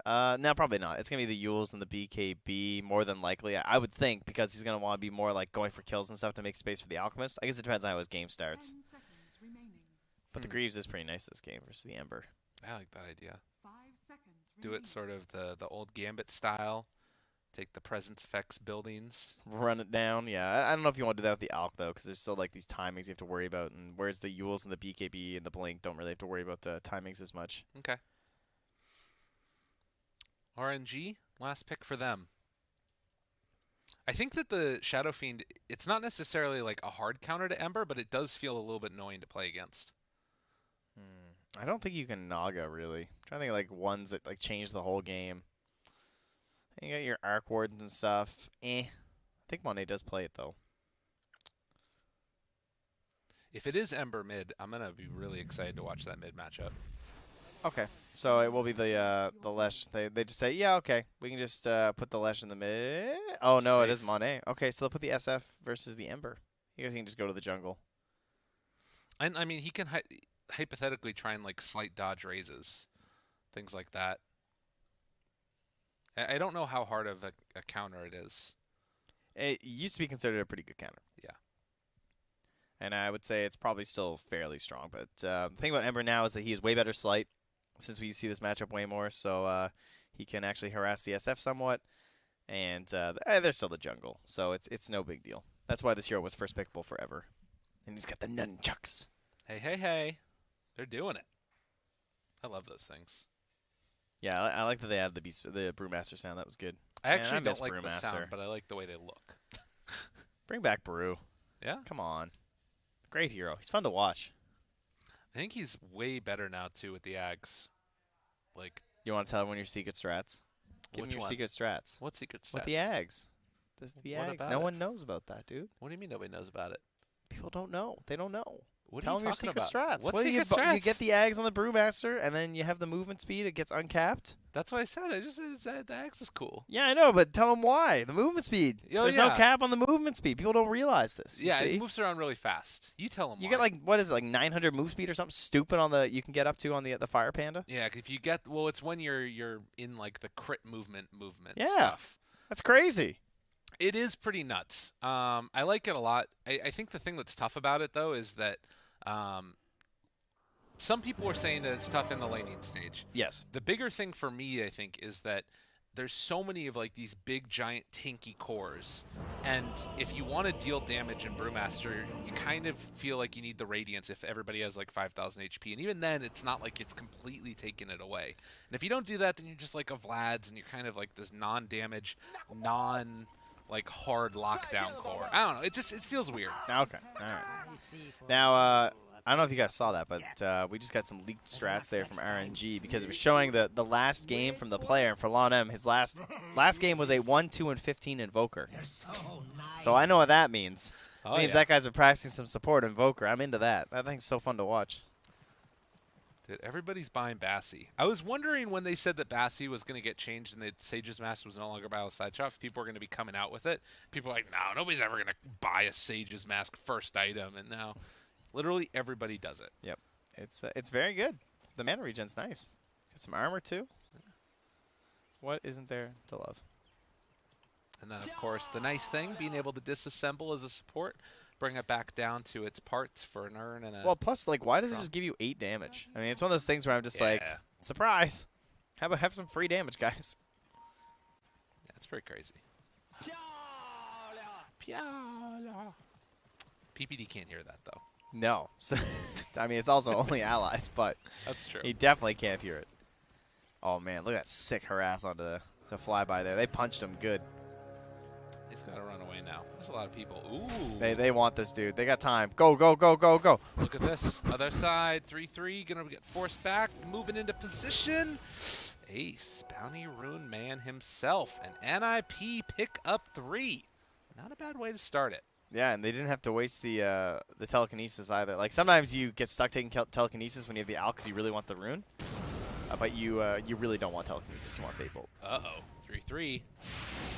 No, probably not. It's going to be the Yules and the BKB more than likely. I would think because he's going to want to be more like going for kills and stuff to make space for the Alchemist. I guess it depends on how his game starts. But the Greaves is pretty nice this game versus the Ember. I like that idea. Do it sort of the old Gambit style. Take the presence effects buildings. Run it down. Yeah, I don't know if you want to do that with the Alch, though, because there's still like these timings you have to worry about. And whereas the Yules and the BKB and the Blink don't really have to worry about timings as much. Okay. RNG, last pick for them. I think that the Shadow Fiend, it's not necessarily like a hard counter to Ember, but it does feel a little bit annoying to play against. I don't think you can Naga, really. I'm trying to think of like ones that like change the whole game. You got your Arc Wardens and stuff. I think Monet does play it, though. If it is Ember mid, I'm going to be really excited to watch that mid matchup. Okay. So it will be the Lesh. They just say, yeah, okay. We can just put the Lesh in the mid. Oh, no, Safe. it is Monet. Okay, so they'll put the SF versus the Ember. You guys can just go to the jungle. And, I mean, he can hypothetically try and, like, slight dodge raises. Things like that. I don't know how hard of a counter it is. It used to be considered a pretty good counter. Yeah. And I would say it's probably still fairly strong. But the thing about Ember now is that he is way better slight, since we see this matchup way more. So he can actually harass the SF somewhat. And they're still the jungle. So it's no big deal. That's why this hero was first pickable forever. And he's got the nunchucks. Hey, hey, hey. They're doing it. I love those things. Yeah, I like that they added the Brewmaster sound. That was good. I actually Man, don't like the sound, but I like the way they look. Bring back Brew. Yeah? Come on. Great hero. He's fun to watch. I think he's way better now, too, with the Ags. Like, You want to tell everyone your secret strats? Give me which your one? secret strats. What secret stats? With the Ags. This is the What Ags. about No it? one knows about that, dude. What do you mean nobody knows about it? People don't know. They don't know. What Tell are them you your talking secret about? strats. What Well, secret you strats? get the Ags on the Brewmaster, and then you have the movement speed. It gets uncapped. That's what I said. I just said the Ags is cool. Yeah, I know, but tell them why. The movement speed. Oh, There's no yeah. cap on the movement speed. People don't realize this. Yeah, see? it moves around really fast. You tell them You why. get like, what is it, like 900 move speed or something stupid on the, you can get up to on the Fire Panda? Yeah, if you get, well, it's when you're in like the crit movement Yeah. stuff. That's crazy. It is pretty nuts. I like it a lot. I think the thing that's tough about it, though, is that some people are saying that it's tough in the laning stage. Yes. The bigger thing for me, I think, is that there's so many of like these big, giant, tanky cores. And if you want to deal damage in Brewmaster, you kind of feel like you need the Radiance if everybody has like 5,000 HP. And even then, it's not like it's completely taking it away. And if you don't do that, then you're just like a Vlad's and you're kind of like this non-damage, like hard lockdown core. I don't know. It feels weird. Okay. All right. Now, I don't know if you guys saw that, but we just got some leaked strats there from RNG because it was showing the last game from the player. And for Lon M, his last game was a 1-2-15 Invoker. So I know what that means. It means that guy's been practicing some support Invoker. I'm into that. That thing's so fun to watch. Dude, everybody's buying Bassi. I was wondering when they said that Bassi was going to get changed and that Sage's Mask was no longer Battle Side Shop, if people are going to be coming out with it. People are like, no, nobody's ever going to buy a Sage's Mask first item. And now literally everybody does it. Yep. It's very good. The mana regen's nice. Got some armor, too. What isn't there to love? And then, of course, the nice thing, being able to disassemble as a support, bring it back down to its parts for an urn and a... Well, plus, like, why does it just give you 8 damage? I mean, it's one of those things where I'm just like, surprise. How about have some free damage, guys? That's pretty crazy. PPD can't hear that, though. No. I mean, it's also only allies, but that's true. He definitely can't hear it. Oh, man, look at that sick harass onto the flyby there. They punched him good. He's got to run away now. There's a lot of people. Ooh. They want this dude. They got time. Go, go, go, go, go. Look at this. Other side. 3-3. Going to get forced back. Moving into position. Ace. Bounty Rune Man himself. An NIP pick up 3. Not a bad way to start it. Yeah, and they didn't have to waste the telekinesis either. Like, sometimes you get stuck taking telekinesis when you have the Al because you really want the rune. But you really don't want telekinesis. You want Fate Bolt. Uh-oh. 3-3. You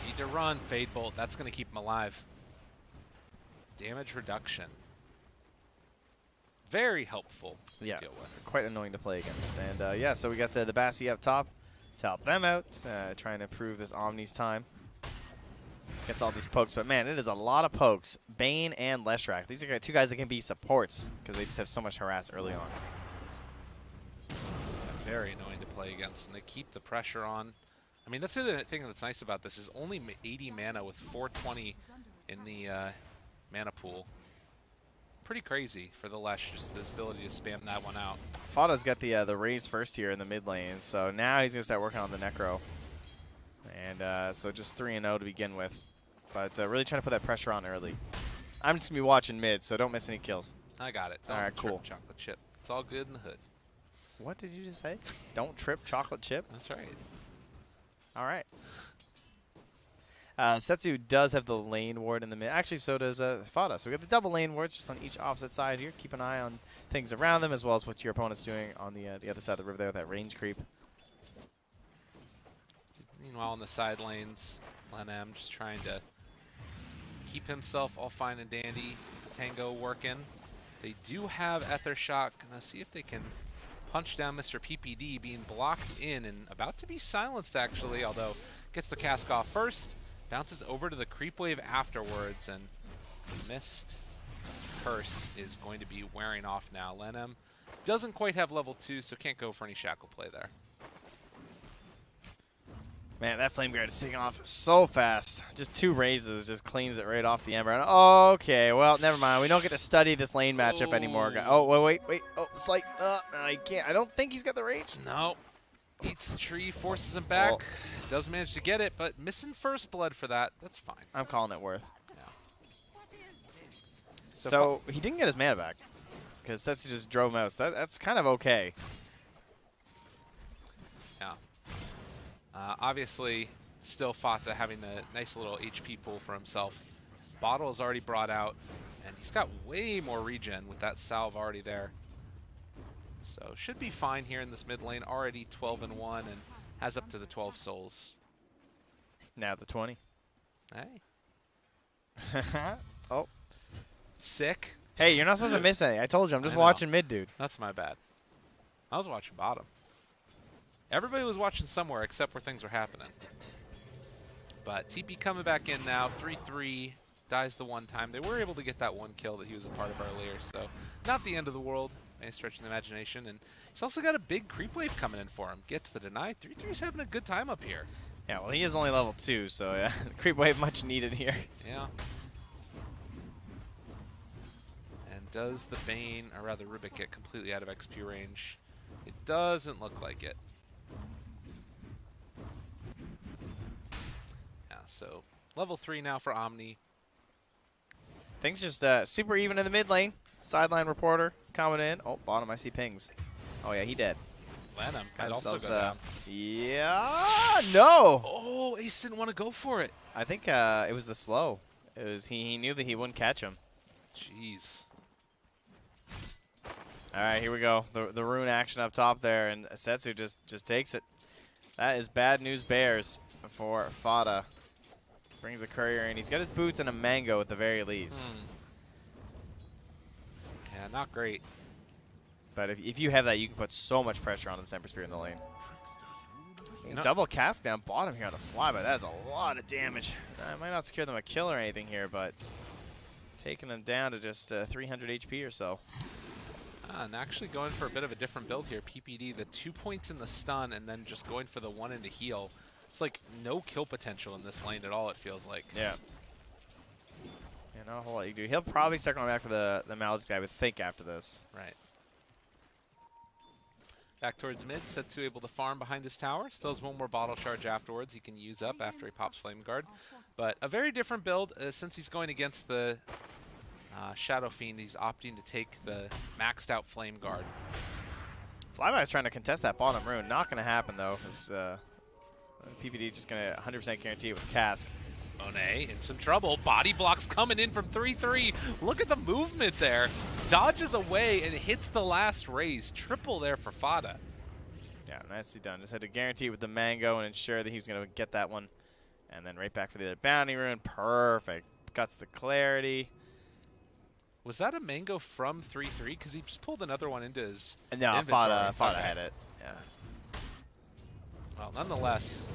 need to run, Fade Bolt. That's going to keep him alive. Damage reduction. Very helpful to deal with. Quite annoying to play against. And, yeah, so we got the Bassi up top. to help them out, trying to improve this Omni's time. Gets all these pokes, but man, it is a lot of pokes. Bane and Leshrac. These are two guys that can be supports because they just have so much harass early on. Yeah, very annoying to play against, and they keep the pressure on. I mean, that's the other thing that's nice about this is only 80 mana with 420 in the mana pool. Pretty crazy for the Lesh, just this ability to spam that one out. Fada's got the raise first here in the mid lane, so now he's going to start working on the Necro. And so just 3-0 to begin with. But really trying to put that pressure on early. I'm just going to be watching mid, so don't miss any kills. I got it. All right, cool. Chocolate chip. It's all good in the hood. What did you just say? Don't trip chocolate chip? That's right. All right. Setsu does have the lane ward in the mid. Actually, so does Fada. So we got the double lane wards just on each opposite side here. Keep an eye on things around them as well as what your opponent's doing on the other side of the river there with that range creep. Meanwhile, in the side lanes, Lenem just trying to keep himself all fine and dandy. Tango working. They do have Ether Shock. Gonna see if they can punch down Mr. PPD, being blocked in and about to be silenced, actually, although gets the cask off first. Bounces over to the creep wave afterwards, and Mist Curse is going to be wearing off now. Lenem doesn't quite have level 2, so can't go for any shackle play there. Man, that Flame Guard is taking off so fast. Just 2 raises, just cleans it right off the Ember. Okay, well, never mind. We don't get to study this lane matchup anymore. Oh, wait. Oh, it's like, I can't. I don't think he's got the range. No. Eats the tree, forces him back. Oh. Does manage to get it, but missing first blood for that. That's fine. I'm calling it worth. Yeah. So he didn't get his mana back because Setsu just drove him out. So that's kind of okay. Yeah. Obviously, still Fata having a nice little HP pool for himself. Bottle is already brought out, and he's got way more regen with that salve already there. So should be fine here in this mid lane. Already 12-1 and has up to the 12 souls. Now the 20. Hey. Oh. Sick. Hey, you're not supposed to miss any. I told you, I'm just watching mid, dude. That's my bad. I was watching bottom. Everybody was watching somewhere except where things were happening. But TP coming back in now. 3-3. Dies the one time. They were able to get that one kill that he was a part of earlier. So not the end of the world. May stretch the imagination. And he's also got a big creep wave coming in for him. Gets the deny. 3-3's having a good time up here. Yeah, well, he is only level 2, so yeah. Creep wave much needed here. Yeah. And does the Bane, or rather Rubik, get completely out of XP range? It doesn't look like it. Yeah, so level 3 now for Omni. Things just super even in the mid lane. Sideline reporter coming in. Oh, bottom, I see pings. Oh, yeah, he dead. Lenem might also go down. Yeah, no. Oh, Ace didn't want to go for it. I think it was the slow. It was he knew that he wouldn't catch him. Jeez. All right, here we go. The rune action up top there, and Setsu just takes it. That is bad news bears for Fada. Brings the courier in. He's got his boots and a mango at the very least. Yeah, not great. But if you have that, you can put so much pressure on the Semper Spear in the lane. You know, double cask down bottom here on the fly, but that is a lot of damage. I might not secure them a kill or anything here, but taking them down to just 300 HP or so. And actually going for a bit of a different build here. PPD, the 2 points in the stun, and then just going for the 1 in the heal. It's like no kill potential in this lane at all, it feels like. Yeah. Yeah, not a whole lot you do. He'll probably start going back for the Maledict, I would think, after this. Right. Back towards mid, Setsu able to farm behind his tower. Still has one more bottle charge afterwards he can use up after he pops Flame Guard. But a very different build since he's going against the Shadow Fiend. He's opting to take the maxed out Flame Guard. Flyby's trying to contest that bottom rune. Not going to happen, though, because PPD just going to 100% guarantee it with Cask. Monet in some trouble. Body blocks coming in from 3-3. Look at the movement there. Dodges away and hits the last raise. Triple there for Fada. Yeah, nicely done. Just had to guarantee it with the mango and ensure that he was going to get that one. And then right back for the other bounty rune. Perfect. Guts the clarity. Was that a mango from 3-3? Because he just pulled another one into his No, inventory. Fada had it. Yeah. Well, nonetheless,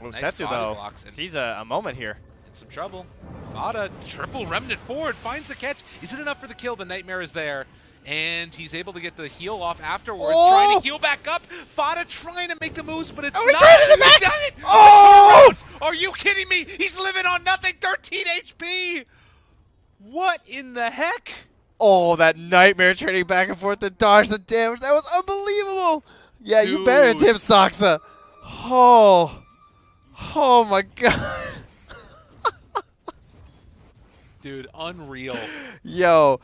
Well, nice Setsu, body though, blocks and sees a moment here. in some trouble. Fada, triple remnant forward, finds the catch. Is it enough for the kill? The Nightmare is there. And he's able to get the heal off afterwards, trying to heal back up. Fada trying to make the moves, but it's not. Traded it back? He's done it! Oh! Are you kidding me? He's living on nothing, 13 HP! What in the heck? Oh, that Nightmare trading back and forth to dodge the damage. That was unbelievable. Yeah, Dude. you better tip Saksa. Oh. Oh, my God. Dude, unreal. Yo.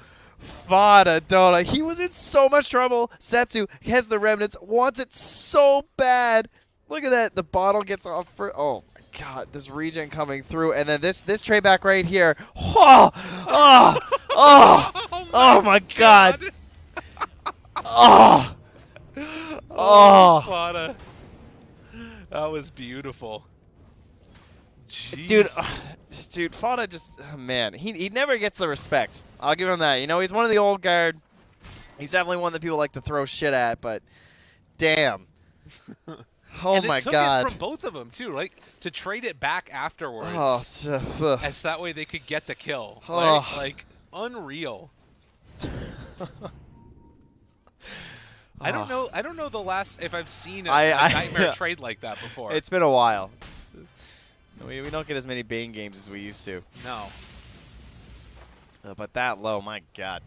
Fada, Dota, he was in so much trouble. Setsu has the remnants, wants it so bad. Look at that. The bottle gets off for. Oh, my God. This regen coming through. And then this trade back right here. Oh, oh, oh, oh, my God. Oh. Oh. Fada. That was beautiful. Dude, Jeez. dude, Fada just, man, he never gets the respect. I'll give him that. You know, he's one of the old guard. He's definitely one that people like to throw shit at, but damn. Oh, and my it took God. it from both of them, too, like, to trade it back afterwards. Oh, as that way they could get the kill. Oh. Like unreal. I don't know the last, if I've seen a Nightmare trade like that before. It's been a while. We don't get as many Bane games as we used to. No. But that low, my God.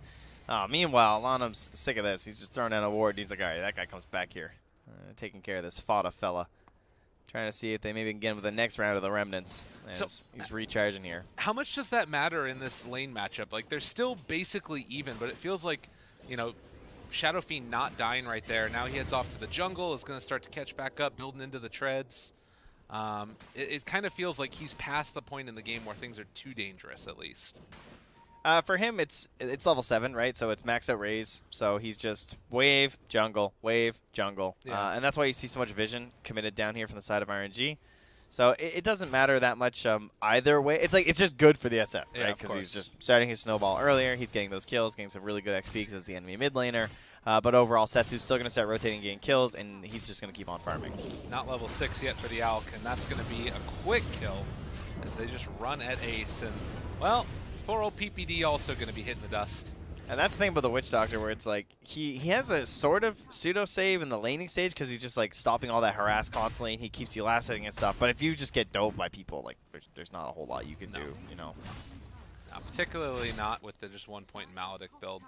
Meanwhile, Lanham's sick of this. He's just throwing down a ward. He's like, all right, that guy comes back here. Taking care of this Fada fella. Trying to see if they maybe can get him with the next round of the Remnants. So, he's recharging here. How much does that matter in this lane matchup? Like, they're still basically even, but it feels like, you know, Shadow Fiend not dying right there. Now he heads off to the jungle, is going to start to catch back up, building into the treads. It kind of feels like he's past the point in the game where things are too dangerous, at least. For him, it's level 7, right? So it's max out raise. So he's just wave, jungle, Yeah. and that's why you see so much vision committed down here from the side of RNG. So it doesn't matter that much either way. It's just good for the SF, Yeah, right? Because he's just starting his snowball earlier. He's getting those kills, getting some really good XP because it's the enemy mid laner. But overall, Setsu's still going to start rotating and getting kills, and he's just going to keep on farming. Not level 6 yet for the Alk, and that's going to be a quick kill as they just run at Ace. And, well, poor old PPD also going to be hitting the dust. And that's the thing about the Witch Doctor, where it's like he has a sort of pseudo save in the laning stage because he's just like stopping all that harass constantly, and he keeps you last hitting and stuff. But if you just get dove by people, like there's not a whole lot you can do, you know. Particularly not with the just 1 point Maledict build.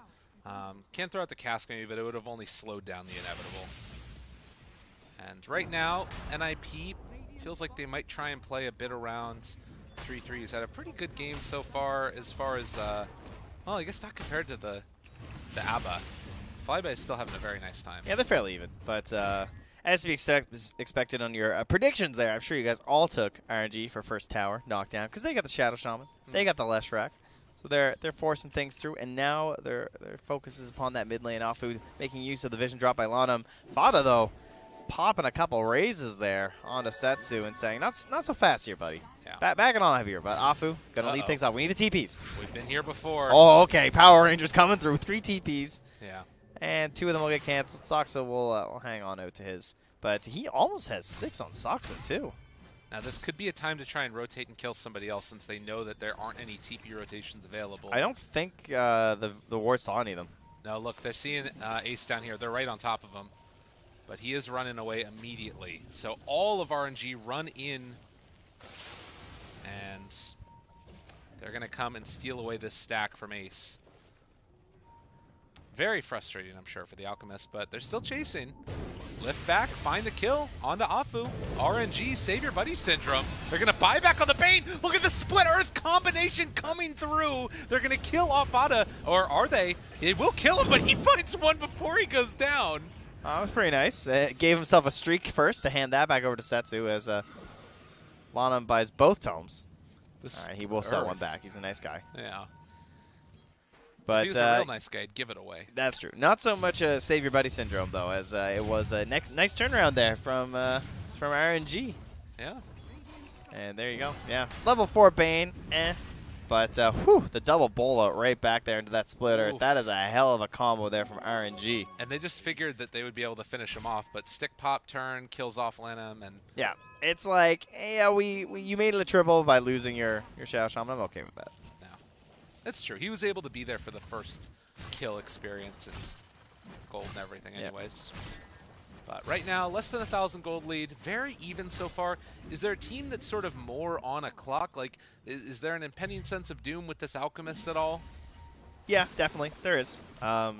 Can throw out the cask maybe, but it would have only slowed down the inevitable. And right now, NIP feels like they might try and play a bit around 3-3. He's had a pretty good game so far as, well, I guess not compared to the ABBA. Flyby is still having a very nice time. Yeah, they're fairly even. But as to be expected on your predictions there, I'm sure you guys all took RNG for first tower knockdown because they got the Shadow Shaman. They got the Leshrac. So they're forcing things through, and now their focus is upon that mid lane Afu, making use of the vision drop by Lanham. Fada, though, popping a couple raises there onto Setsu and saying, not so fast here, buddy. Yeah. Back it on here, but Afu going to lead things off. We need the TPs. We've been here before. Oh, okay. Power Rangers coming through. 3 TPs. Yeah. And 2 of them will get canceled. Saksa will hang on out to his. But he almost has 6 on Saksa, too. Now, this could be a time to try and rotate and kill somebody else since they know that there aren't any TP rotations available. I don't think the ward saw any of them. No, look, they're seeing Ace down here. They're right on top of him. But he is running away immediately. So all of RNG run in, and they're going to come and steal away this stack from Ace. Very frustrating, I'm sure, for the Alchemist, but they're still chasing. Lift back, find the kill, onto Afu. RNG, save your buddy syndrome. They're going to buy back on the Bane. Look at the split earth combination coming through. They're going to kill Fada, or are they? They will kill him, but he finds one before he goes down. That was pretty nice. Gave himself a streak first to hand that back over to Setsu as Lanham buys both tomes. All right, he will sell one back. He's a nice guy. Yeah. But if he was a real nice guy, I'd give it away. That's true. Not so much Save Your Buddy syndrome, though, as it was a nice turnaround there from RNG. Yeah. And there you go. Yeah. Level 4 Bane, But whew, the double bullet right back there into that splitter. Oof. That is a hell of a combo there from RNG. And they just figured that they would be able to finish him off, but stick pop turn kills off Lanham, and Yeah, it's like, yeah, you made it a triple by losing your Shadow Shaman. I'm okay with that. no. That's true. He was able to be there for the first kill experience and gold and everything anyways. But right now, less than 1,000 gold lead. Very even so far. Is there a team that's sort of more on a clock? Like, is there an impending sense of doom with this Alchemist at all? Yeah, definitely. There is.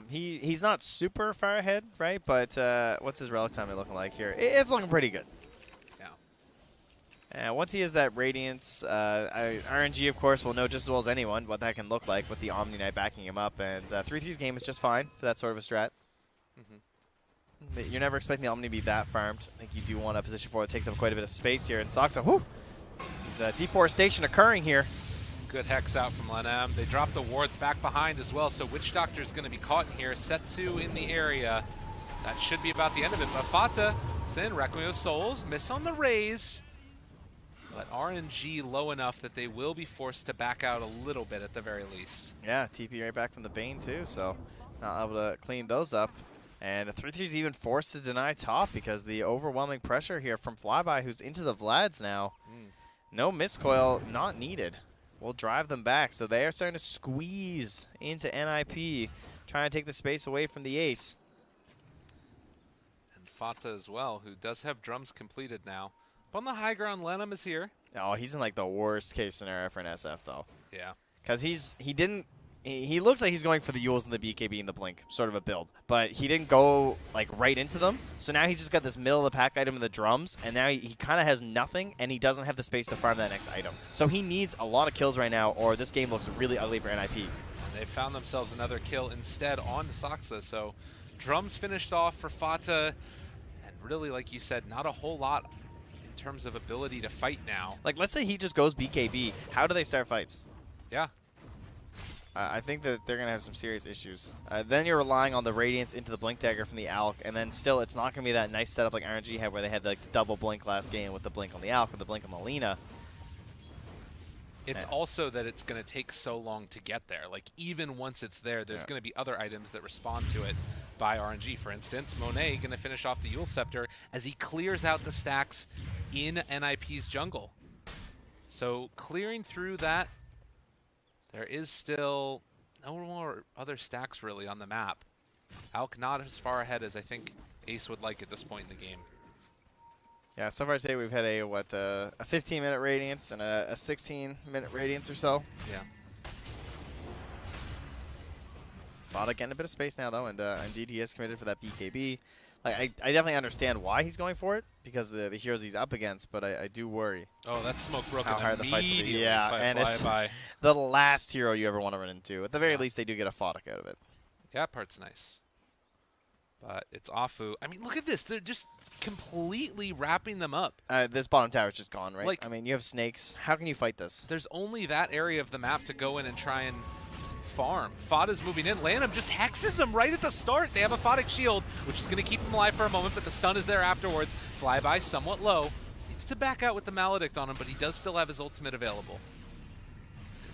He's not super far ahead, right? But what's his relic time looking like here? It's looking pretty good. Yeah. Once he has that Radiance, RNG, of course, will know just as well as anyone what that can look like with the Omni Knight backing him up. And 3-3's game is just fine for that sort of a strat. You're never expecting the Omni to be that farmed. I think you do want a position for it. Takes up quite a bit of space here. And Soxa, whew, there's deforestation occurring here. Good hex out from Lanham. They drop the wards back behind as well, so Witch Doctor is going to be caught in here. Setsu in the area. That should be about the end of it. But Fata is in. Requiem of Souls. Miss on the raise. But RNG low enough that they will be forced to back out a little bit at the very least. Yeah, TP right back from the Bane too, so not able to clean those up. And 3-3's even forced to deny top because the overwhelming pressure here from Flyby, who's into the Vlads now. No miscoil, not needed. We'll drive them back. So they are starting to squeeze into NIP, trying to take the space away from the ace. And Fata as well, who does have drums completed now. But on the high ground, Lanham is here. Oh, he's in like the worst case scenario for an SF though. Yeah. Because he looks like he's going for the Yules and the BKB and the Blink sort of a build, but he didn't go like right into them. So now he's just got this middle of the pack item in the drums, and now he kind of has nothing, and he doesn't have the space to farm that next item. So he needs a lot of kills right now, or this game looks really ugly for NIP. And they found themselves another kill instead on Soxa. So drums finished off for Fata, and really, like you said, not a whole lot in terms of ability to fight now. Like, let's say he just goes BKB. How do they start fights? Yeah. I think that they're going to have some serious issues. Then you're relying on the Radiance into the Blink Dagger from the Alk, and then still it's not going to be that nice setup like RNG had where they had like the double Blink last game with the Blink on the Alk and the Blink on the Lina. It's also that it's going to take so long to get there. Like, even once it's there, there's going to be other items that respond to it by RNG. For instance, Monet going to finish off the Yule Scepter as he clears out the stacks in NIP's jungle. So clearing through that, there is still no more other stacks really on the map. Alk not as far ahead as I think Ace would like at this point in the game. Yeah, so far today we've had a 15-minute Radiance and a 16-minute Radiance or so. Yeah. Fata getting a bit of space now though, and indeed he is committed for that BKB. Like, I definitely understand why he's going for it because of the heroes he's up against, but I do worry. Oh, that smoke broken how hard the fights will be. immediately. Yeah, and it's the last hero you ever want to run into. At the very least, they do get a Fodok out of it. Yeah, that part's nice. But it's Afu. I mean, look at this. They're just completely wrapping them up. This bottom tower is just gone, right? Like, I mean, you have snakes. How can you fight this? There's only that area of the map to go in and try and farm. Fada's moving in. Lanham just hexes him right at the start. They have a Fodic shield, which is going to keep him alive for a moment, but the stun is there afterwards. Flyby somewhat low. Needs to back out with the Maledict on him, but he does still have his ultimate available.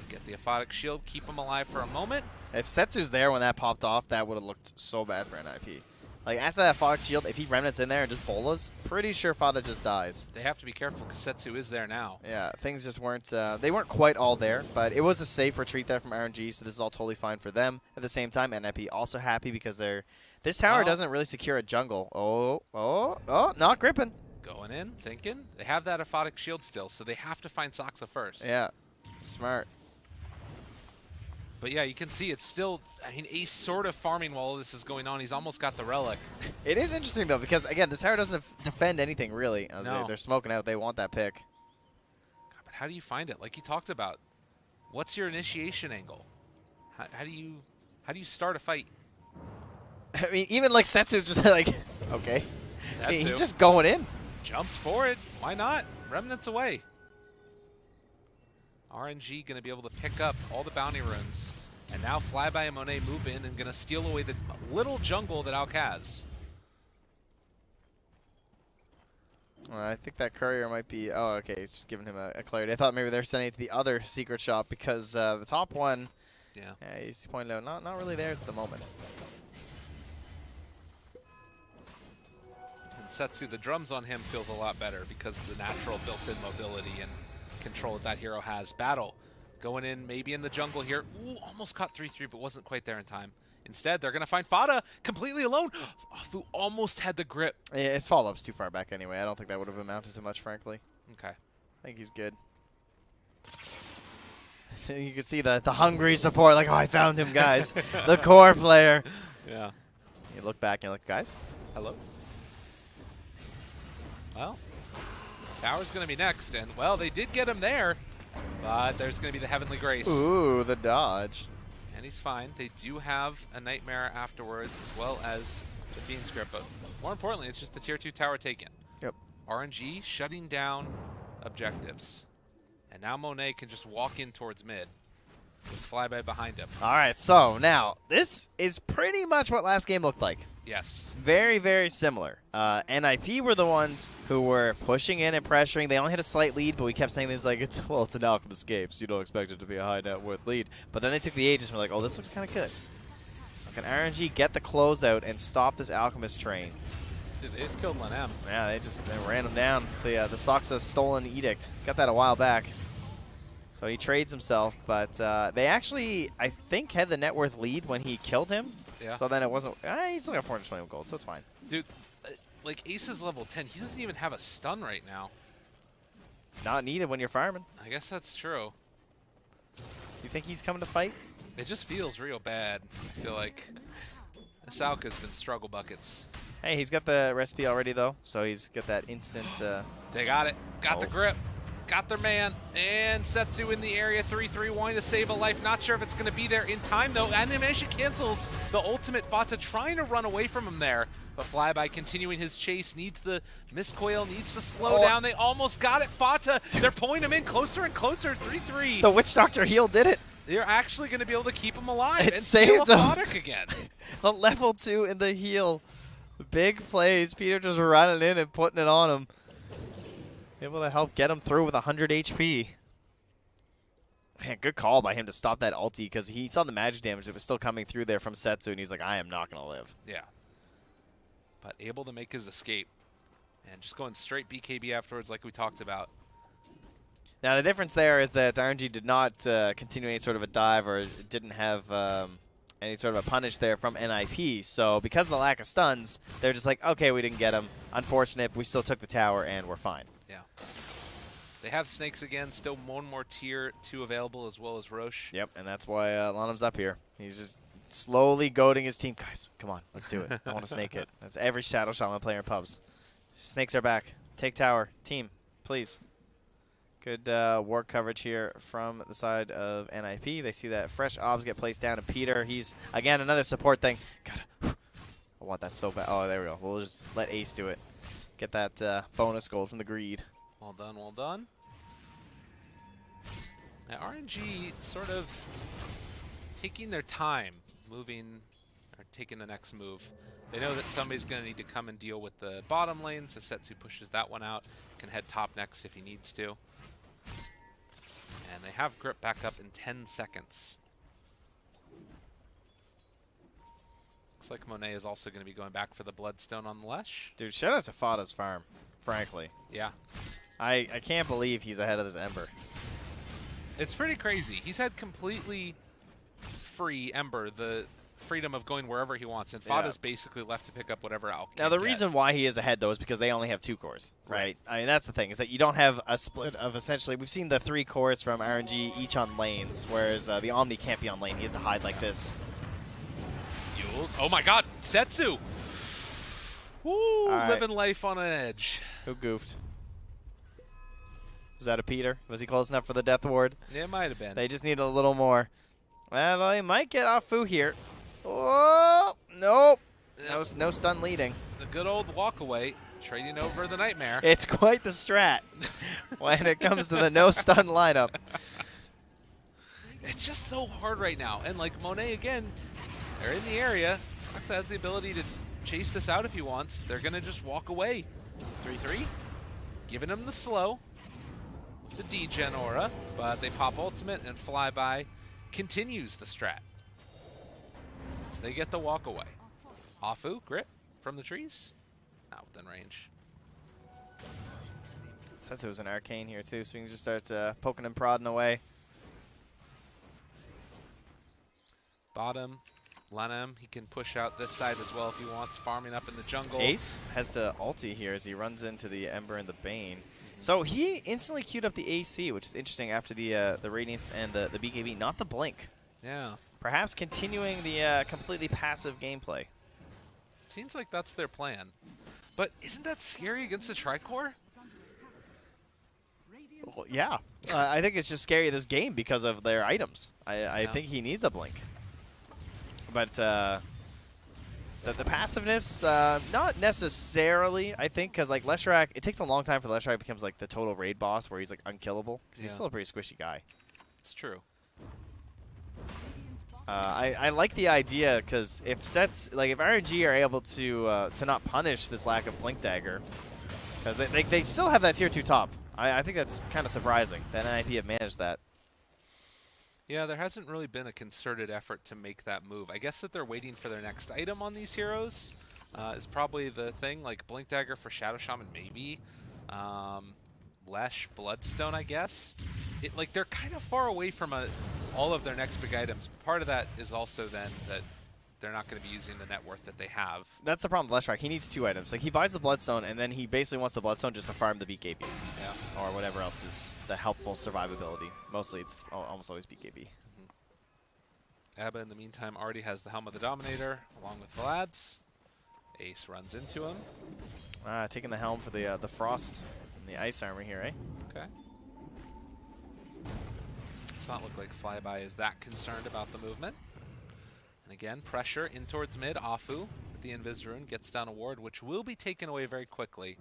Get the Aphotic shield, keep him alive for a moment. If Setsu's there when that popped off, that would have looked so bad for NIP. Like, after that Aphotic shield, if he remnants in there and just bolas, pretty sure Fada just dies. They have to be careful because Setsu is there now. Yeah, things just weren't, they weren't quite all there, but it was a safe retreat there from RNG, so this is all totally fine for them. At the same time, NIP also happy because this tower doesn't really secure a jungle. Oh, not gripping. Going in, thinking. They have that Aphotic shield still, so they have to find Soxa first. Yeah, smart. But yeah, you can see it's still, I mean, Ace sort of farming while all this is going on. He's almost got the relic. It is interesting, though, because, again, this tower doesn't defend anything, really. No. They're smoking out. They want that pick. God, but how do you find it? Like you talked about, what's your initiation angle? How do you start a fight? I mean, even, like, Setsu's just like, okay. Setsu He's just going in. jumps forward. Why not? Remnants away. RNG going to be able to pick up all the bounty runes. And now Flyby and Monet move in and going to steal away the little jungle that Alk has. I think that courier might be. Oh, okay. It's just giving him a clarity. I thought maybe they're sending it to the other secret shop because the top one. Yeah. He's pointed out not really theirs at the moment. And Setsu, the drums on him feels a lot better because of the natural built-in mobility and control that hero has. Battle going in maybe in the jungle here. Ooh, almost caught 3-3, but wasn't quite there in time. Instead, they're going to find Fada completely alone. Afu almost had the grip. Yeah, his follow-up's too far back anyway. I don't think that would have amounted to much, frankly. Okay. I think he's good. You can see the hungry support, like, oh, I found him, guys. The core player. Yeah. You look back and you're like, guys? Hello? Well, Tower's going to be next, and, well, they did get him there, but there's going to be the Heavenly Grace. Ooh, the dodge. And he's fine. They do have a Nightmare afterwards, as well as the Fiend script, but more importantly, it's just the Tier 2 tower taken. Yep. RNG shutting down objectives. And now Monet can just walk in towards mid with Flyby behind him. All right, so now this is pretty much what last game looked like. Yes. Very, very similar. NIP were the ones who were pushing in and pressuring. They only had a slight lead, but we kept saying things like, it's an Alchemist game, so you don't expect it to be a high net worth lead. But then they took the Aegis and were like, oh, this looks kind of good. Can RNG get the closeout and stop this Alchemist train? Dude, they just killed Lenem. Yeah, they ran him down. The Soxa stolen edict. Got that a while back. So he trades himself, but they actually, I think, had the net worth lead when he killed him. Yeah. So then it wasn't. He's still got 420 gold, so it's fine. Dude, like Ace is level 10. He doesn't even have a stun right now. Not needed when you're farming. I guess that's true. You think he's coming to fight? It just feels real bad. I feel like Asalka's been struggle buckets. Hey, he's got the recipe already, though, so he's got that instant... They got it. Got the grip. Got their man. And Setsu in the area. 3-3 wanting to save a life. Not sure if it's going to be there in time, though. Animation cancels the ultimate. Fata trying to run away from him there. But Flyby continuing his chase. Needs the miscoil. Needs to slow down. They almost got it. Fata, they're pulling him in closer and closer. 3-3. The Witch Doctor heal did it. They're actually going to be able to keep him alive. It and saved steal a him. product again. A level 2 in the heal. Big plays. Peter just running in and putting it on him. Able to help get him through with 100 HP. Man, good call by him to stop that ulti because he saw the magic damage that was still coming through there from Setsu, and he's like, I am not going to live. Yeah. But able to make his escape. And just going straight BKB afterwards like we talked about. Now, the difference there is that RNG did not continue any sort of a dive or didn't have any sort of a punish there from NIP. So because of the lack of stuns, they're just like, okay, we didn't get him. Unfortunate, but we still took the tower, and we're fine. Yeah. They have Snakes again. Still one more tier 2 available, as well as Roche. Yep, and that's why Lanham's up here. He's just slowly goading his team. Guys, come on, let's do it. I want to snake it. That's every Shadow Shaman player in pubs. Snakes are back. Take tower. Team, please. Good war coverage here from the side of NIP. They see that fresh obs get placed down to Peter. He's, again, another support thing. I want that so bad. Oh, there we go. We'll just let Ace do it. Get that bonus gold from the greed. Well done, well done. Now, RNG sort of taking their time, moving, or taking the next move. They know that somebody's going to need to come and deal with the bottom lane, so Setsu pushes that one out. Can head top next if he needs to. And they have grip back up in 10 seconds. Looks like Monet is also going to be going back for the Bloodstone on the Lesh. Dude, shout out to Fada's farm, frankly. Yeah. I can't believe he's ahead of this Ember. It's pretty crazy. He's had completely free Ember, the freedom of going wherever he wants, and Fada's basically left to pick up whatever Alc can Now, the get. reason why he is ahead, though, is because they only have 2 cores, right? I mean, that's the thing, is that you don't have a split of essentially, we've seen the 3 cores from RNG each on lanes, whereas the Omni can't be on lane. He has to hide like this. Yules. Oh my god, Setsu! Woo, living life on an edge. Who goofed? Was that a Peter? Was he close enough for the death ward? It might have been. They just need a little more. Well, he might get off Fu here. Oh, nope. No stun leading. The good old walk away, trading over the Nightmare. It's quite the strat when it comes to the no stun lineup. It's just so hard right now. And like Monet again, they're in the area. Sox has the ability to chase this out if he wants. They're going to just walk away. 3-3. giving him the slow, the degen aura, but they pop ultimate and flyby continues the strat. So they get the walk away. Afu, grip from the trees, not within range. Since it was an arcane here too, so we can just start poking and prodding away. Bottom, Lenham, he can push out this side as well if he wants, farming up in the jungle. Ace has to ulti here as he runs into the Ember and the Bane. So he instantly queued up the AC, which is interesting after the Radiance and the BKB, not the Blink. Yeah. Perhaps continuing the completely passive gameplay. Seems like that's their plan. But isn't that scary against the Tricore? Well, yeah. I think it's just scary this game because of their items. I think he needs a Blink. But the passiveness, not necessarily, I think, because like Leshrac, it takes a long time for Leshrac becomes like the total raid boss where he's like unkillable because he's still a pretty squishy guy. It's true. I like the idea because if sets like if RNG are able to not punish this lack of Blink Dagger, because they still have that tier 2 top. I think that's kind of surprising that NIP have managed that. Yeah, there hasn't really been a concerted effort to make that move. I guess that they're waiting for their next item on these heroes is probably the thing. Like Blink Dagger for Shadow Shaman, maybe. Lesh, Bloodstone, I guess. Like they're kind of far away from all of their next big items. Part of that is also then that they're not going to be using the net worth that they have. That's the problem with Leshrac. He needs 2 items. Like he buys the Bloodstone, and then he basically wants the Bloodstone just to farm the BKB. Yeah. Or whatever else is the helpful survivability. Mostly it's almost always BKB. Abba, in the meantime, already has the Helm of the Dominator, along with Vlad's. Ace runs into him. Taking the Helm for the Frost and the Ice Armor here, eh? Okay. Does not look like Flyby is that concerned about the movement. And again, pressure in towards mid. Afu with the Invis Rune gets down a ward, which will be taken away very quickly,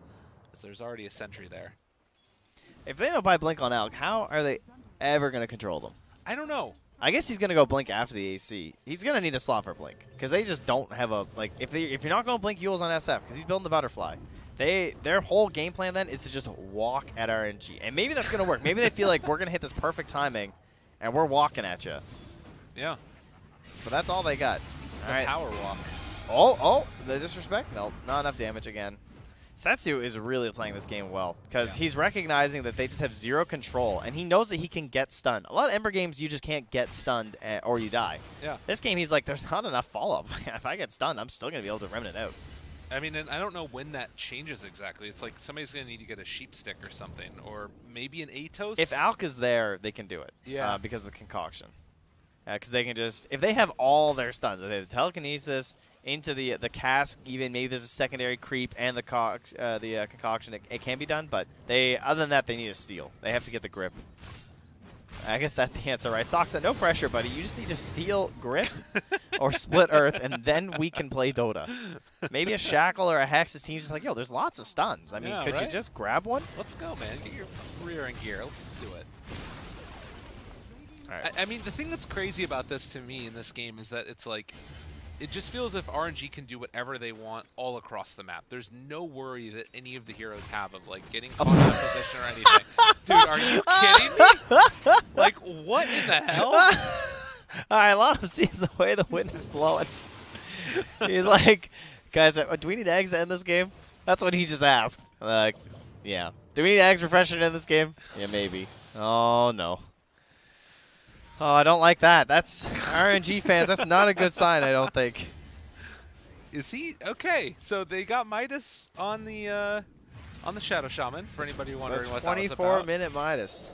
as there's already a sentry there. If they don't buy Blink on Alk, how are they ever going to control them? I don't know. I guess he's going to go Blink after the AC. He's going to need a slot for Blink, because they just don't have a, like, if you're not going to Blink Yule's on SF, because he's building the Butterfly, their whole game plan then is to just walk at RNG. And maybe that's going to work. Maybe they feel like we're going to hit this perfect timing, and we're walking at you. Yeah. But that's all they got. All right. Power walk. Oh, the disrespect? No, not enough damage again. Setsu is really playing this game well because he's recognizing that they just have 0 control, and he knows that he can get stunned. A lot of Ember games, you just can't get stunned or you die. Yeah. This game, he's like, there's not enough follow-up. If I get stunned, I'm still going to be able to remnant out. I mean, and I don't know when that changes exactly. It's like somebody's going to need to get a sheep stick or something, or maybe an Atos. If Alk is there, they can do it. Yeah. Because of the concoction. Because they can just, if they have all their stuns, if they have the telekinesis into the cask, even maybe there's a secondary creep and the concoction, it can be done. But other than that, they need a steal. They have to get the grip. I guess that's the answer, right? Soxa, no pressure, buddy. You just need to steal grip or split earth, and then we can play Dota. Maybe a shackle or a hex. This team's just like, yo, there's lots of stuns. I mean, could you just grab one? Let's go, man. Get your rear in gear. Let's do it. All right. I mean, the thing that's crazy about this to me in this game is that it's like, it just feels as if RNG can do whatever they want all across the map. There's no worry that any of the heroes have of like getting caught out of position or anything. Dude, are you kidding me? Like, what in the hell? All right, Lotto sees the way the wind is blowing. He's like, guys, do we need eggs to end this game? That's what he just asked. Like, yeah. Do we need eggs refresher to end this game? Yeah, maybe. Oh, no. Oh, I don't like that. That's RNG fans. That's not a good sign, I don't think. Is he? Okay, so they got Midas on the Shadow Shaman, for anybody wondering what that was about. 24-minute Midas.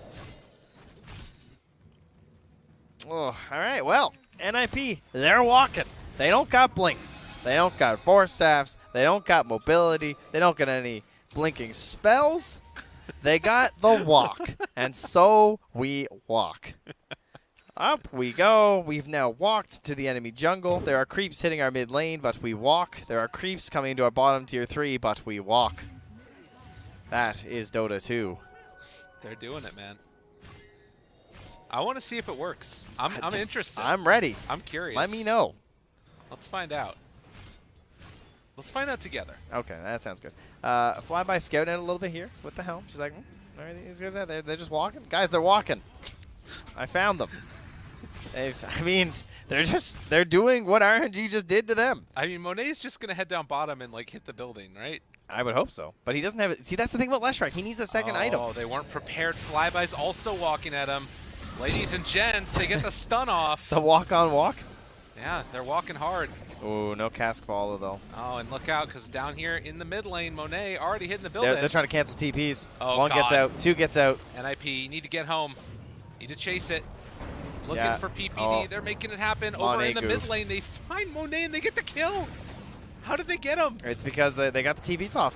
Oh, all right, well, NIP, they're walking. They don't got blinks. They don't got force staffs. They don't got mobility. They don't got any blinking spells. They got the walk, and so we walk. Up we go. We've now walked to the enemy jungle. There are creeps hitting our mid lane, but we walk. There are creeps coming into our bottom tier 3, but we walk. That is Dota 2. They're doing it, man. I want to see if it works. I'm interested. I'm ready. I'm curious. Let me know. Let's find out. Let's find out together. Okay, that sounds good. Flyby scouting it a little bit here with the helm. She's like, all right, these guys out there, they're just walking. Guys, they're walking. I found them. I mean, they're doing what RNG just did to them. I mean, Monet's just gonna head down bottom and like hit the building, right? I would hope so, but he doesn't have it. See, that's the thing about Leshrac. He needs the second item. Oh, they weren't prepared. Flyby's also walking at him. Ladies and gents, they get the stun off. The walk-on walk? Yeah, they're walking hard. Oh, no cask follow, though. Oh, and look out, because down here in the mid lane, Monet already hitting the building. They're trying to cancel TPs. Oh, One God. gets out, two gets out. NIP, you need to get home. Need to chase it. Looking Yeah. for PPD. Oh. They're making it happen. Monet Over in the goofed. mid lane, they find Monet and they get the kill. How did they get him? It's because they got the TPs off.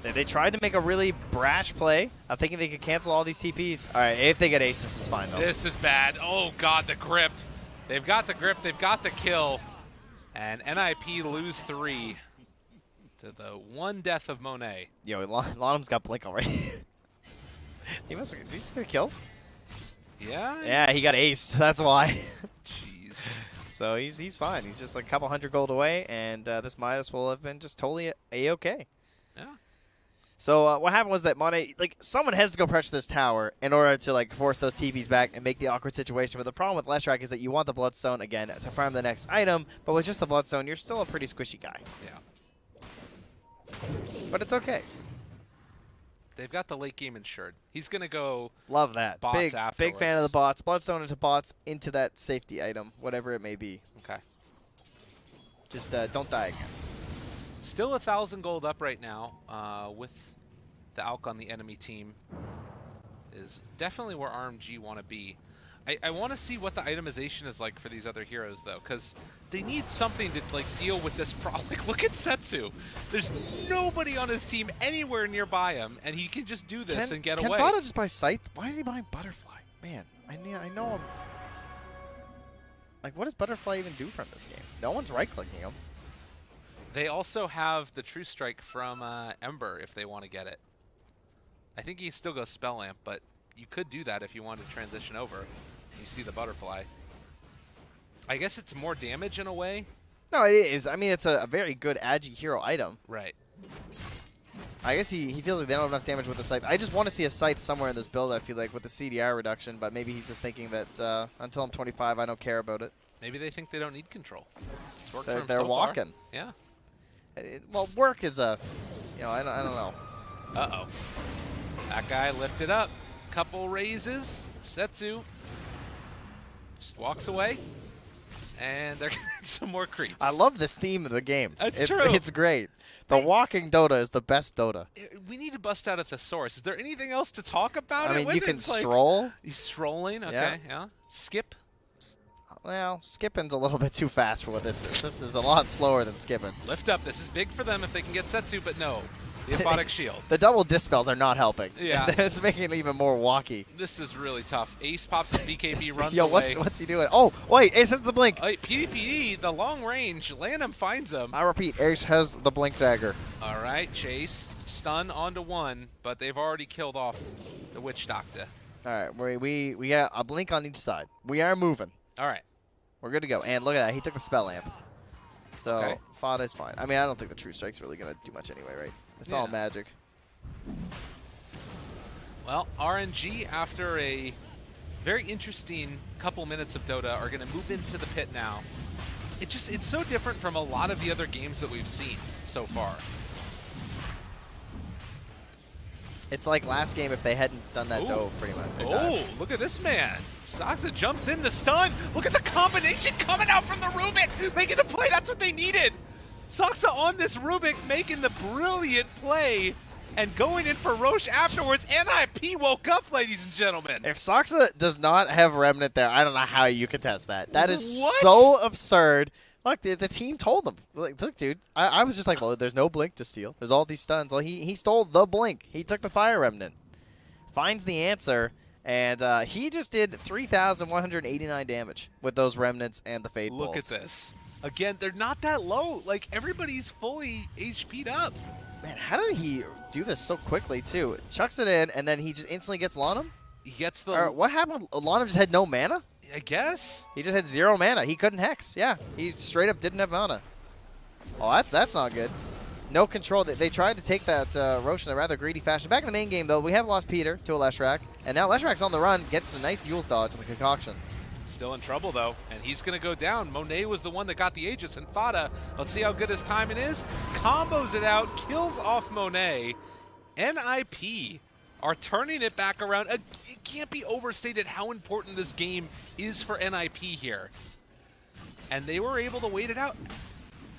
They tried to make a really brash play of thinking they could cancel all these TPs. All right, if they get ace, this is fine, though. This is bad. Oh, God, the grip. They've got the grip. They've got the kill. And NIP lose 3 to the 1 death of Monet. Yo, Lonham's got Blink already. Did he just get a kill? Yeah? Yeah, he got ace. That's why. Jeez. So he's fine. He's just like a couple hundred gold away, and this Midas will have been just totally A-okay. Yeah. So what happened was that Monet, like, someone has to go pressure this tower in order to, like, force those TPs back and make the awkward situation. But the problem with Leshrac is that you want the Bloodstone, again, to farm the next item. But with just the Bloodstone, you're still a pretty squishy guy. Yeah. But it's okay. They've got the late game insured. He's going to go Love that. bots Big fan afterwards. of the bots. Bloodstone into bots, into that safety item, whatever it may be. Okay. Just don't die again. Still 1,000 gold up right now with the Alk on the enemy team. Is definitely where RMG want to be. I want to see what the itemization is like for these other heroes, though, because they need something to like deal with this problem. Like, look at Setsu. There's nobody on his team anywhere nearby him, and he can just do this and get away. Can Fada just buy Scythe? Why is he buying Butterfly? Man, I know him. Like, what does Butterfly even do from this game? No one's right-clicking him. They also have the True Strike from Ember if they want to get it. I think he still goes Spell Lamp, but you could do that if you wanted to transition over. You see the Butterfly. I guess it's more damage in a way. No, it is. I mean, it's a very good Agi hero item. Right. I guess he feels like they don't have enough damage with the Scythe. I just want to see a Scythe somewhere in this build, I feel like, with the CDR reduction, but maybe he's just thinking that until I'm 25, I don't care about it. Maybe they think they don't need control. It's worked for him They're so walking. far. Yeah. Well, work is a, I don't know. Uh-oh. That guy lifted up. Couple raises. Setsu just walks away. And they're getting some more creeps. I love this theme of the game. It's true. It's great. The walking Dota is the best Dota. We need to bust out a thesaurus. Is there anything else to talk about? I mean, with you can It's like, stroll. He's strolling. Okay, yeah. Skip. Well, skipping's a little bit too fast for what this is. This is a lot slower than skipping. Lift up. This is big for them if they can get Setsu, but no. The Aphotic Shield. The double dispels are not helping. Yeah. It's making it even more walky. This is really tough. Ace pops his BKB, runs Yo, away. what's he doing? Oh, wait, Ace has the blink. PDPD, the long range. Lanham finds him. I repeat, Ace has the blink dagger. All right, Chase. Stun onto one, but they've already killed off the Witch Doctor. All right, we got a blink on each side. We are moving. All right. We're good to go. And look at that. He took the spell lamp. So, Okay. Fada's fine. I mean, I don't think the True Strike's really going to do much anyway, right? It's all magic. Well, RNG, after a very interesting couple minutes of Dota, are going to move into the pit now. It's so different from a lot of the other games that we've seen so far. It's like last game if they hadn't done that Ooh. dove, pretty much. Oh, look at this man. Saksa jumps in the stun. Look at the combination coming out from the Rubik, making the play. That's what they needed. Saksa on this Rubik, making the brilliant play and going in for Roche afterwards. NIP woke up, ladies and gentlemen. If Saksa does not have Remnant there, I don't know how you contest that. That is What? so absurd. Look, the team told them. Like, look, dude, I was just like, well, there's no blink to steal. There's all these stuns. Well, he stole the blink. He took the Fire Remnant. Finds the answer, and he just did 3,189 damage with those Remnants and the Fade Look Bolts. at this. Again, they're not that low. Like, everybody's fully HP'd up. Man, how did he do this so quickly, too? Chucks it in, and then he just instantly gets Lonham? He gets the... Or what happened? Lonham just had no mana? I guess. He just had 0 mana. He couldn't Hex. Yeah, he straight up didn't have mana. Oh, that's not good. No control. They tried to take that Roche in a rather greedy fashion. Back in the main game, though, we have lost Peter to a Leshrac. And now Leshrak's on the run, gets the nice Yule's dodge on the concoction. Still in trouble, though, and he's going to go down. Monet was the one that got the Aegis, and Fada, let's see how good his timing is. Combos it out, kills off Monet. NIP are turning it back around. It can't be overstated how important this game is for NIP here. And they were able to wait it out.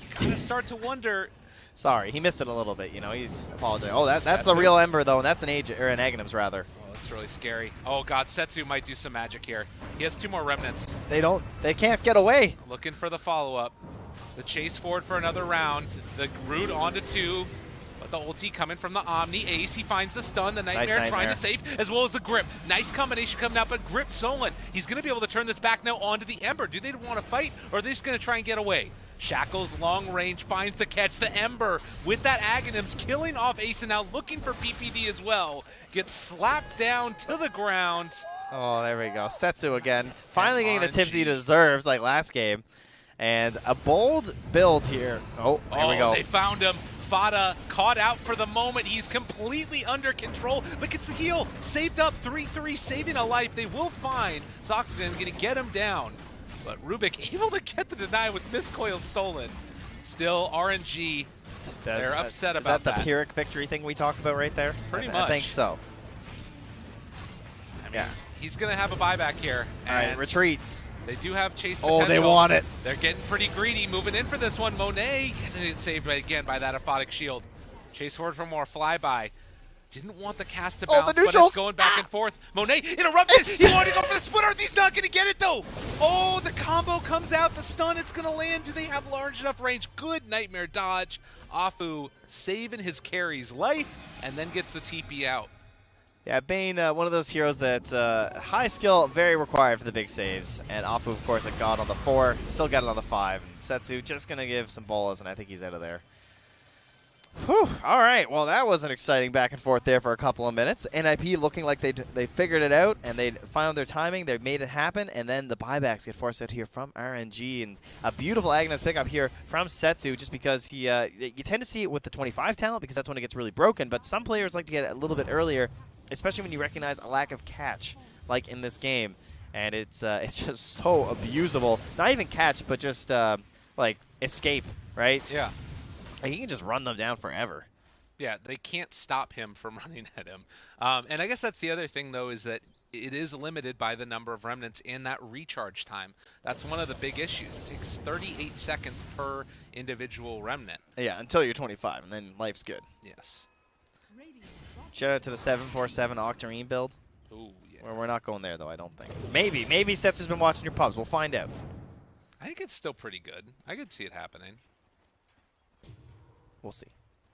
You kind of start to wonder. Sorry, he missed it a little bit. You know, he's apologizing. Oh, that's the real Ember, though, and that's an Aghanims, rather. Oh, that's really scary. Oh, God, Setsu might do some magic here. He has 2 more Remnants. They can't get away. Looking for the follow-up. The chase forward for another round. The root onto 2. But the ulti coming from the Omni. Ace, he finds the stun. The Nightmare trying to save, as well as the Grip. Nice combination coming out, but Grip stolen. He's going to be able to turn this back now onto the Ember. Do they want to fight, or are they just going to try and get away? Shackles, long range, finds the catch. The Ember with that Aghanims killing off Ace, and now looking for PPD as well. Gets slapped down to the ground. Oh, there we go. Setsu again. Finally getting the tips he deserves, like last game. And a bold build here. Oh, here we go. They found him. Fada caught out for the moment. He's completely under control, but gets the heal. Saved up 3-3, saving a life. They will find Soxgan going to get him down. But Rubik able to get the deny with Miscoil stolen. Still, RNG, they're upset about that. Is that the Pyrrhic victory thing we talked about right there? Pretty much. I think so. I mean, he's going to have a buyback here. All right, retreat. They do have chase potential. Oh, they want it. They're getting pretty greedy, moving in for this one. Monet gets saved again by that Aphotic Shield. Chase forward for more flyby. Didn't want the cast to bounce, but it's going back and forth. Monet interrupted. He wanted to go for the split earth. He's not going to get it, though. Oh, the combo comes out. The stun, it's going to land. Do they have large enough range? Good Nightmare dodge. Afu saving his carry's life and then gets the TP out. Yeah, Bane, one of those heroes that high skill, very required for the big saves. And Afu, of course, a god on the 4. Still got it on the 5. And Setsu just going to give some bolas, and I think he's out of there. Whew. All right. Well, that was an exciting back and forth there for a couple of minutes. NIP looking like they figured it out, and they found their timing. They made it happen, and then the buybacks get forced out here from RNG. And a beautiful Aghanims pickup here from Setsu, just because he you tend to see it with the 25 talent because that's when it gets really broken. But some players like to get it a little bit earlier, especially when you recognize a lack of catch, like in this game. And it's just so abusable. Not even catch, but just like escape, right? Yeah. He can just run them down forever. Yeah, they can't stop him from running at him. And I guess that's the other thing, though, is that it is limited by the number of remnants in that recharge time. That's one of the big issues. It takes 38 seconds per individual remnant. Yeah, until you're 25, and then life's good. Yes. Shout out to the 747 Octarine build. Ooh, yeah. Well, we're not going there, though, I don't think. Maybe Setsu's been watching your pubs. We'll find out. I think it's still pretty good. I could see it happening. We'll see.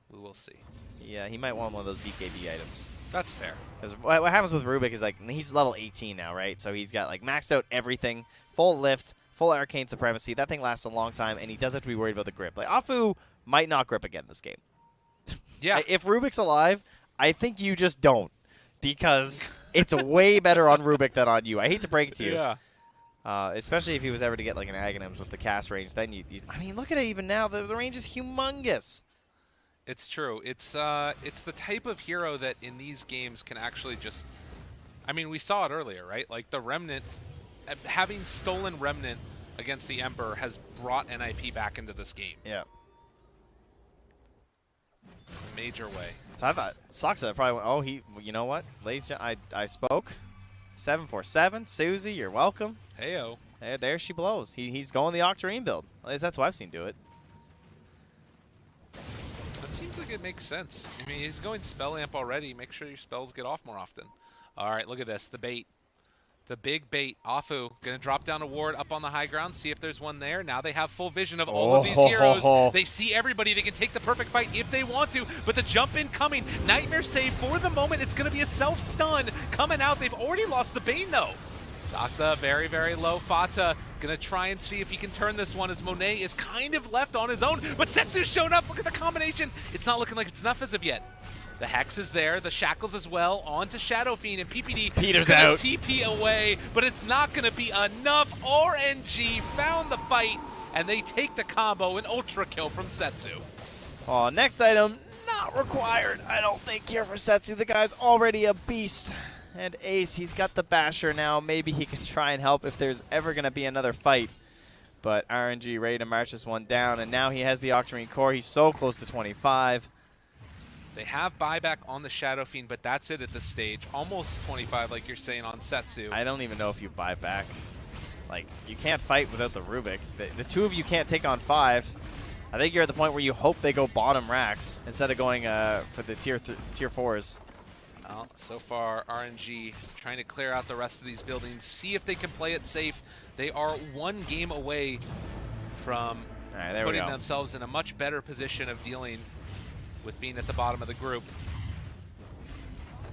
We will see. Yeah, he might want one of those BKB items. That's fair. Because what happens with Rubik is, like, he's level 18 now, right? So he's got, like, maxed out everything, full lift, full arcane supremacy. That thing lasts a long time, and he doesn't have to be worried about the grip. Like, Afu might not grip again this game. Yeah. If Rubik's alive, I think you just don't. Because it's way better on Rubik than on you. I hate to break it to you. Yeah. Especially if he was ever to get, like, an Aghanims with the cast range. Then you I mean, look at it even now. The range is humongous. It's true. It's the type of hero that in these games can actually just, I mean, we saw it earlier, right? Like the Remnant, having stolen Remnant against the Emperor has brought NIP back into this game. Yeah. Major way. I thought Soxa probably went, oh, you know what? Ladies, I spoke. 747, Susie, you're welcome. Heyo. Hey, there she blows. He's going the Octarine build. At least that's what I've seen do it. That seems like it makes sense. I mean, he's going spell amp already. Make sure your spells get off more often. All right, look at this. The bait. The big bait. Afu going to drop down a ward up on the high ground, see if there's one there. Now they have full vision of all of these heroes. They see everybody. They can take the perfect fight if they want to, but the jump in coming. Nightmare save for the moment. It's going to be a self-stun coming out. They've already lost the Bane, though. Sasa, very, very low. Fata going to try and see if he can turn this one as Monet is kind of left on his own. But Setsu's shown up. Look at the combination. It's not looking like it's enough as of yet. The Hex is there. The Shackles as well. On to Shadow Fiend. And PPD is going to TP away. But it's not going to be enough. RNG found the fight. And they take the combo. An ultra kill from Setsu. Oh, next item, not required, I don't think, here for Setsu. The guy's already a beast. And Ace, he's got the basher now. Maybe he can try and help if there's ever going to be another fight. But RNG ready to march this one down, and now he has the Octarine core. He's so close to 25. They have buyback on the Shadow Fiend, but that's it at this stage. Almost 25, like you're saying, on Setsu. I don't even know if you buy back. Like, you can't fight without the Rubik. The two of you can't take on 5. I think you're at the point where you hope they go bottom racks instead of going for the tier 4s. Well, so far, RNG trying to clear out the rest of these buildings, see if they can play it safe. They are one game away from putting themselves in a much better position of dealing with being at the bottom of the group.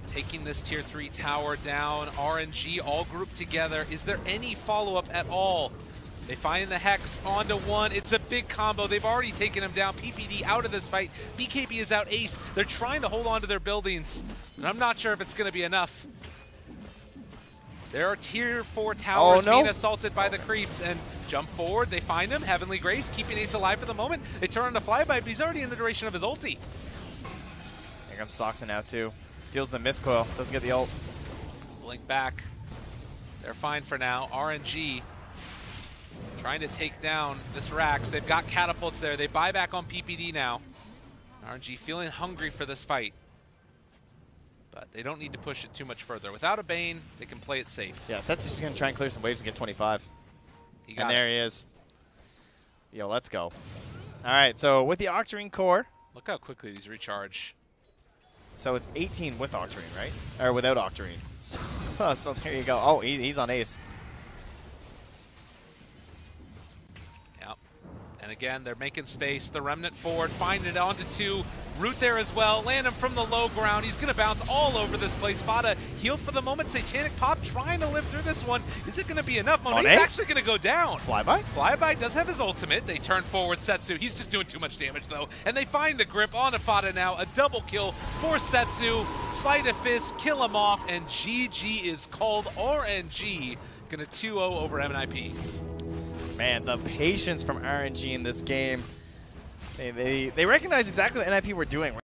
Taking this tier 3 tower down, RNG all grouped together. Is there any follow-up at all? They find the Hex onto one. It's a big combo. They've already taken him down. PPD out of this fight. BKB is out. Ace. They're trying to hold on to their buildings, and I'm not sure if it's going to be enough. There are tier 4 towers being assaulted by the creeps, and jump forward. They find him. Heavenly Grace keeping Ace alive for the moment. They turn on the flyby, but he's already in the duration of his ulti. Here comes Soxon now too. Steals the Mist Coil. Doesn't get the ult. Blink back. They're fine for now. RNG trying to take down this Rax. They've got catapults there. They buy back on PPD now. RNG feeling hungry for this fight. But they don't need to push it too much further. Without a Bane, they can play it safe. Yeah, Setsu's just going to try and clear some waves and get 25. And there he is. Yo, let's go. All right, so with the Octarine core. Look how quickly these recharge. So it's 18 with Octarine, right? Or without Octarine. So there you go. Oh, he's on Ace. And again, they're making space. The Remnant forward, finding it onto 2. Root there as well. Land him from the low ground. He's going to bounce all over this place. Vada healed for the moment. Satanic Pop trying to live through this one. Is it going to be enough? Monet's actually going to go down. Flyby? Flyby does have his ultimate. They turn forward Setsu. He's just doing too much damage, though. And they find the grip on Fada now. A double kill for Setsu. Sleight of fist, kill him off, and GG is called. RNG going to 2-0 over MNIP. Man, the patience from RNG in this game. They recognize exactly what NIP were doing.